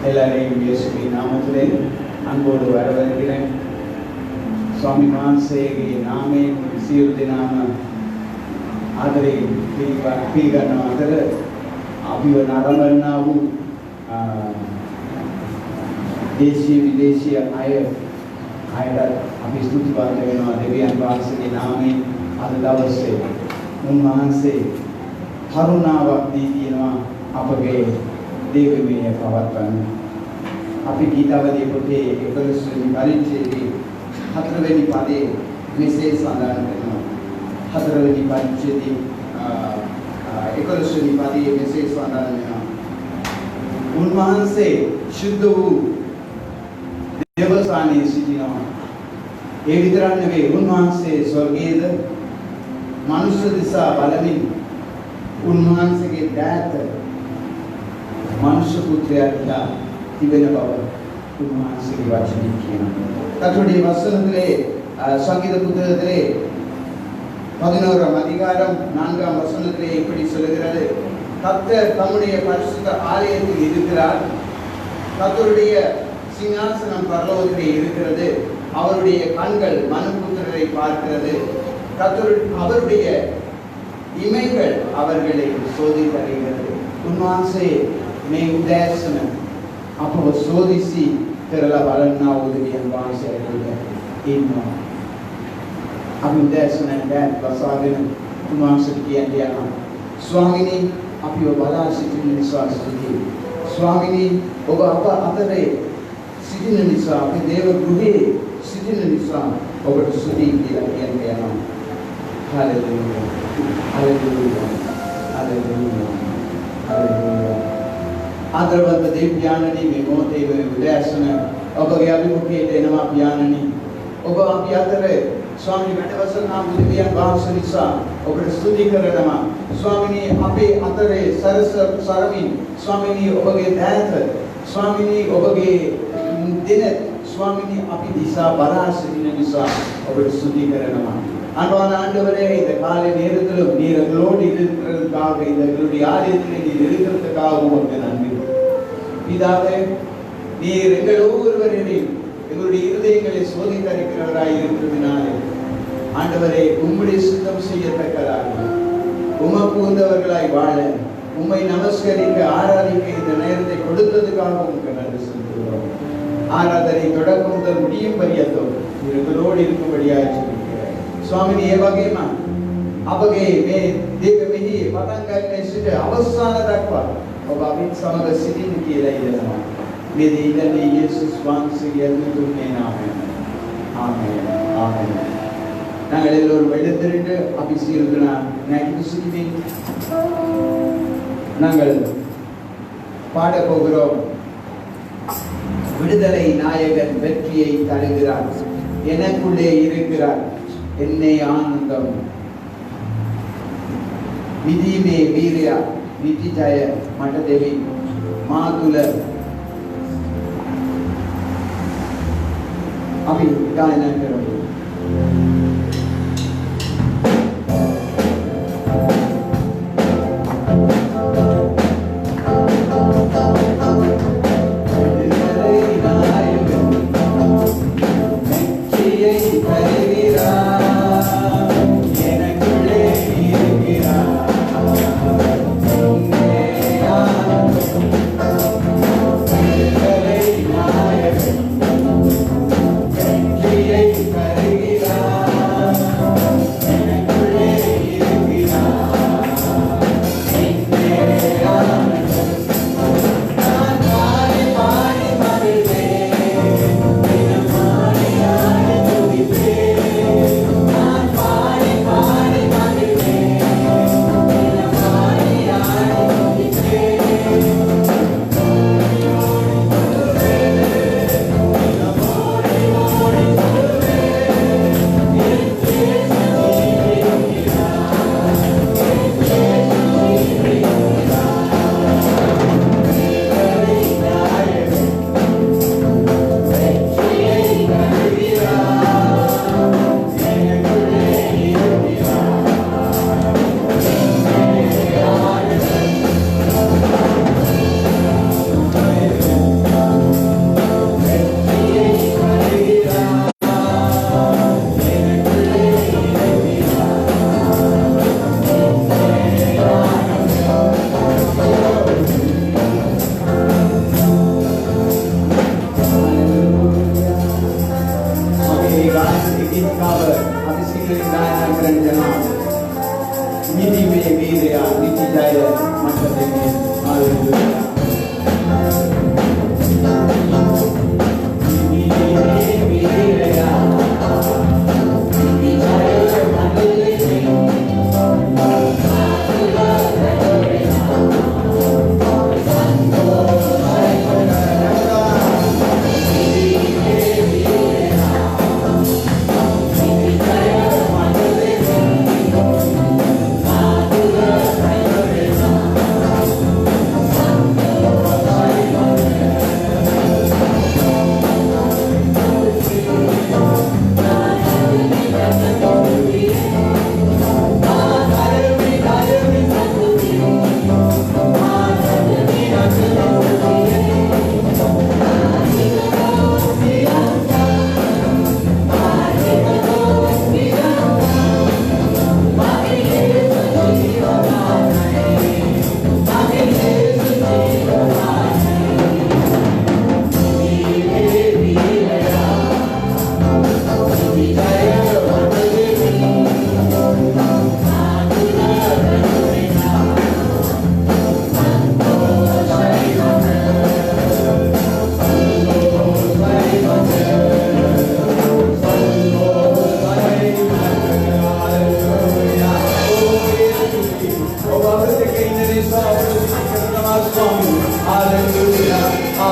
எல்லாரையும் இயேசுவின் நாமத்திலே அன்போடு வரவேற்கிறேன். ස්වාමීන් වහන්සේගේ නාමයෙන් සියලු දෙනාම ආදරයෙන් පිළිගන්නා අතර අපිව නරඹනා වූ දේශීය විදේශීය අයට අපි ස්තුතිපාත වෙනවා. දෙවියන් වහන්සේගේ නාමයෙන් අද දවසේ උන්වහන්සේ කරුණාවක් දී තියෙනවා අපගේ දේවමය පවත්වන්න. අපි ගීතාවලියේ පොතේ 11 වෙනි පරිච්ඡේදයේ 4 වෙනි පදයේ මෙසේ සඳහන් වෙනවා. 4 වෙනි පරිච්ඡේදයේ 11 වෙනි පදයේ මෙසේ සඳහන් වෙනවා. උන්වහන්සේ සුද්ධ වූ දේවස්ථානයේ සිටිනවා. ඒ විතරක් නෙවෙයි, උන්වහන්සේ ස්වර්ගයේද මනුෂ්‍ය දිසා බලමින් උන්වහන්සේගේ දෑත මනුෂ්‍ය පුත්‍රයා තිබෙන බව උන්වහන්සේගේ වචනේ කියනවා. கர்த்தருடைய வசனத்திலே சங்கீத புத்தகத்திலே 11ஆம் அதிகாரம் 4ஆம் வசனத்திலே இப்படி சொல்கிறது, கர்த்தர் தம்முடைய பரிசுத்த ஆலயத்தில் இருக்கிறார், கர்த்தருடைய சிங்காசனம் பரலோகத்திலே இருக்கிறது, அவருடைய கண்கள் மனுபுத்திரரை பார்க்கிறது, அவருடைய இமைகள் அவர்களை சோதித்தறிகிறது. උන්වහන්සේ මේ උදෑසන අපව සෝදිසි කරලා බලන්නා වූ දෙවියන් වහන්සේ ඉන්නවා. අපි උදෑසන දැන් වසාගෙන උන්වහන්සේට කියන්නේ යනවා, ස්වාමිනී අපිව බලා සිටින නිසා ස්තුතියි. ස්වාමිනී ඔබ අප අතරේ සිටින නිසා, අපේ දේව ගෘහයේ සිටින නිසා ඔබට ස්තුතියි කියලා කියන්නේ යනවා. Hallelujah hallelujah hallelujah hallelujah. ආදරවන්ත දෙවියන්ණනි, මේ මොහොතේ මේ උදෑසන ඔබගේ අභිමුඛයට එනවා පියාණනි. ඔබ අපි අතරේ ස්වාමීන් වහන්සේනා බුදුවියන් වහන්සේ නිසා ඔබට ස්තුති කරනවා. ස්වාමිනී අපේ අතරේ සරමින් ස්වාමිනී ඔබගේ දෑත ස්වාමිනී ඔබගේ දින ස්වාමිනී අපි දිසා බලා සිටින නිසා ඔබට ස්තුති කරනවා. அன்பான ஆண்டவரே, இந்த காலை நேரத்திலும் நீர் எங்களோடு இருக்கிறதுக்காக, இந்த எங்களுடைய ஆலயத்திலே நீர் இருக்கிறதுக்காக உமக்கு நன்றி. பிதாவே, நீர் எங்கள் ஒவ்வொருவரையும் எங்களுடைய இருதயங்களை சோதித்தறிக்கிறவராய் இருக்கிறதுனாலே ஆண்டவரே, உம்முடைய சுத்தம் செய்யத்தக்கதாக உமக்கு உந்தவர்களாய் வாழ, உம்மை நமஸ்கரிக்க ஆராதிக்க இந்த நேரத்தை கொடுத்ததுக்காக உமக்கு நன்றி செலுத்துகிறோம். ஆராதனை தொடக்கம் முதல் முடியும் பரியந்தம் எங்களோடு இருக்கும்படியாய் ස්වාමිනී, ඒ වගේම අපගේ මේ දෙවියන්ෙහි පටන් ගන්න සිට අවසාන දක්වා ඔබ අපිත් සමග සිටින්න කියලා ඉල්ලනවා. මේ දෙවියන්ගේ යේසුස් වහන්සේගේ අතුරුනේ නාමයෙන්. ආමේන් ආමේன். நாங்கள் எல்லோரும் எழுந்திருந்து අපි සියලු දෙනා නැගිට සිටින් நாங்கள் பாட போகிறோம். விடுதலை நாயகன் வெற்றியை தருகிறார், எனக்குள்ளே இருக்கிறார் என்னை ஆனந்தம். විදීමේ වීරයා විජය මට දෙවි, මා තුල අපි ගායනා කරමු. Hey,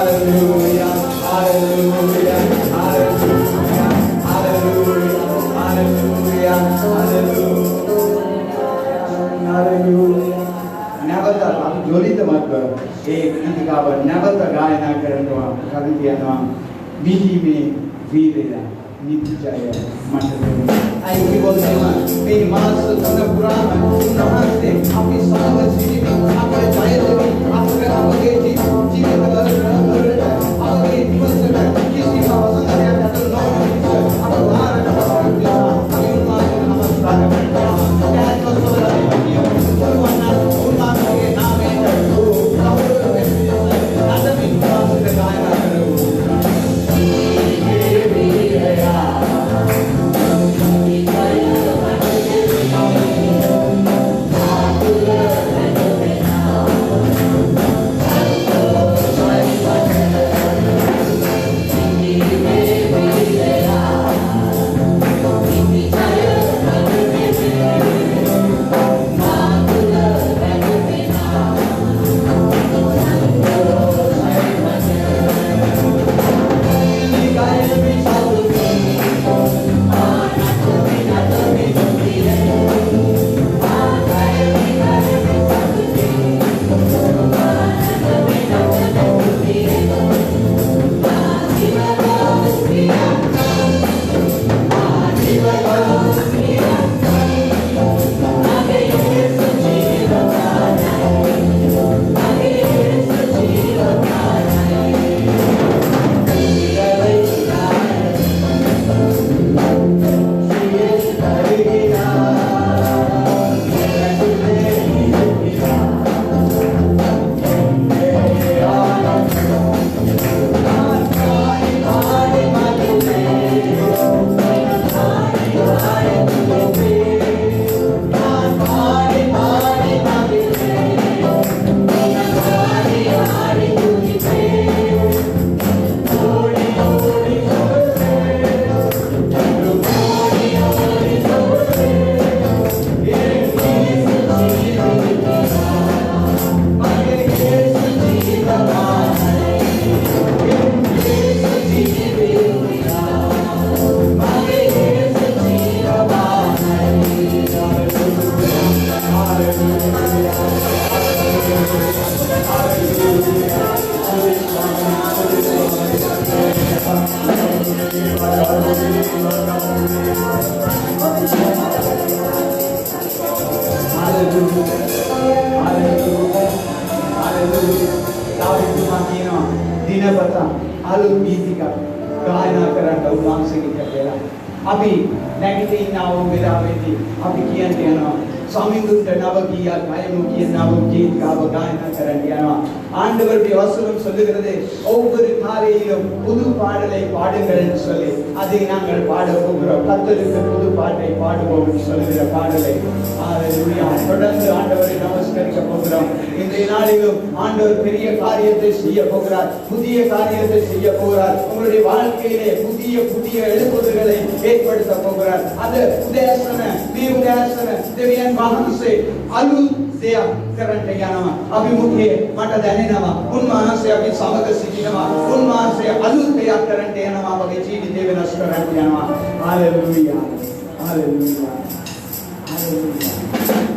Hallelujah, hallelujah, hallelujah, hallelujah, hallelujah, hallelujah. Never आप जोली तो मत करो एक गीत गावा never तो गायना करने वाला करने दिया ना बीटी में वीरेरा नीति जाए मत आई की बोलते हैं मेरी माँ से तुमने पुराना नमस्ते आपकी सामने सीधी में आपके जाए देवी आपके आपके जीवन का आपके जीवन से किसी का वजन नहीं आता तो नौ आप बाहर का अभी माँ से नमस्कार करते हैं क्या तो सब रहे हैं कोई वरना उनका के नाम है तो आप नाम में माँ से गाना करो अभी नेगेटिव ना हो मेरा बेटी अभी किया देना स्वामिंदु नवकिया कायमुकिया नवकीत का गायना करंडिया ஆண்டவருடைய வசனம் சொல்லுகிறது ஒவ்வொரு காலையிலும் புது பாடலை பாடுங்கள் என்று சொல்லி அதை நாங்கள் பாட போகிறோம் கர்த்தருக்கு புது பாட்டை பாடுவோம் என்று சொல்லுகிற பாடலை ஹalleluya தொடர்ந்து ஆண்டவரை நமஸ்கரிக்க போகிறோம் இன்றைய நாளிலும் ஆண்டவர் பெரிய காரியத்தை செய்ய போகிறார் புதிய காரியத்தை செய்ய போகிறார் உங்களுடைய வாழ்க்கையிலே புதிய புதிய எழுப்புதல்களை ஏற்படுத்த போகிறார் அது உதேசன देवियन वाहन से आलू से करंट याना अभी मुझे माता दाने नामा उन वहाँ से अभी सामग्री सीखी नामा उन वहाँ से आलू तैयार करंट याना माँ बगे चीज़ देवे नष्ट करंट याना hallelujah hallelujah hallelujah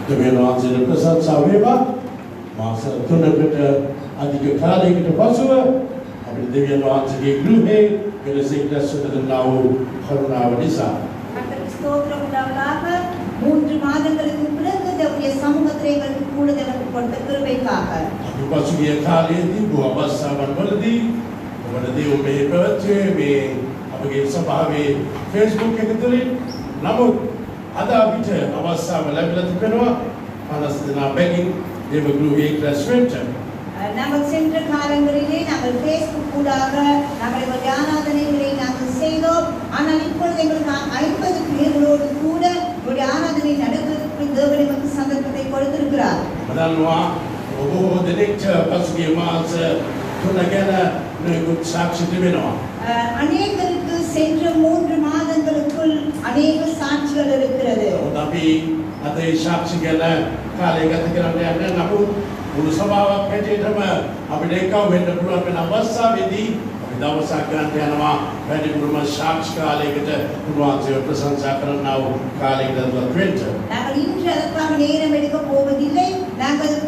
Dengan hasil pesan saweba, masa tuan kita adik kali kita pasua, apabila dengan hasil gruhe, kita segera sudah tahu karena wanita. கர்த்தருக்கு ஸ்தோத்திரம் உண்டாவதாக. 3 மாதங்களுக்கு பிறகு தேவனுடைய சமூகத்திலே எங்களுக்கு கூடுதலுக்கு கொடுத்த கிருபைக்காக. Aku pasuki kali ini buat bersama berdi, berdi ume baca, me apabila sebab Facebook yang ketulis, namun ada bicara bersama lepas itu kenapa? Panas dengan begging, dia bergruhe restaurant. நாங்கள் சென்ற காலங்களிலே நாங்கள் Facebook ஊடாக நாங்கள் எங்களுடைய ஆராதனைகளை நாங்கள் செய்தோம். ஆனால் இப்பொழுது எங்களுக்கு 50 பேர்களோடு கூட எங்களுடைய ஆராதனை நடத்துவதற்கு தேவன் நமக்கு சந்தர்ப்பத்தை கொடுத்திருக்கிறார். Padahal oh direktur pasuki mas tunagana nunggu saksi di mana? அநேகருக்கு சென்ற 3 மாதங்களுக்குள் அநேக சாட்சிகள் இருக்கிறது. Tapi ada saksi kena kali kata kira dia namun ulu sabab kerja sama apabila kau hendak keluar dengan bahasa bedi apabila bahasa kan dia nama bedi rumah saksi kali kita keluar je பிரசංசா kerana kali kita telah kerja. நாங்கள் இன்று அதற்காக நேரம் எடுக்க போவதில்லை. நாங்கள்